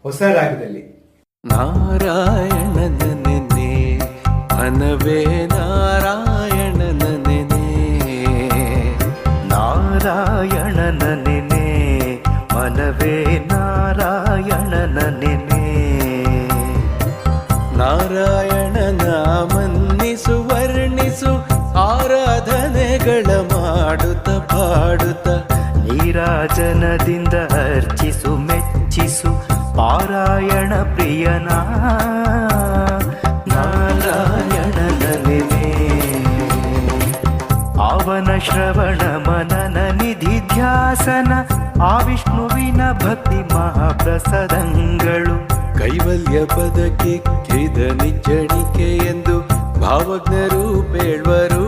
ಹೊಸ ರಾಗದಲ್ಲಿ. ನಾರಾಯಣನ ನೆನೆ ಮನವೇ ನಾರಾಯಣನ ನೆನೆ, ನಾರಾಯಣನ ನೆನೆ ಮನವೇ ನಾರಾಯಣನ ನೆನೆ. ನಾರಾಯಣನ ಮನ್ನಿಸು ವರ್ಣಿಸು ಆರಾಧನೆಗಳ ಮಾಡುತ್ತ ಪಾಡುತ್ತ, ನೀರಾಜನದಿಂದ ಅರ್ಚಿಸು ಮೆಚ್ಚಿಸು ಪಾರಾಯಣ ಪ್ರಿಯನ ನಾರಾಯಣನ ನೆನೆ. ಅವನ ಶ್ರವಣ ಮನನ ನಿಧಿ ಧ್ಯಾಸನ ಆ ವಿಷ್ಣುವಿನ ಭಕ್ತಿ ಮಹಾಪ್ರಸಾದಂಗಳು, ಕೈವಲ್ಯ ಪದಕ್ಕೆ ಕಿದ ನಿಜ್ಜಣಿಕೆ ಎಂದು ಭಾವಜ್ಞರು ಬೇಳ್ವರು.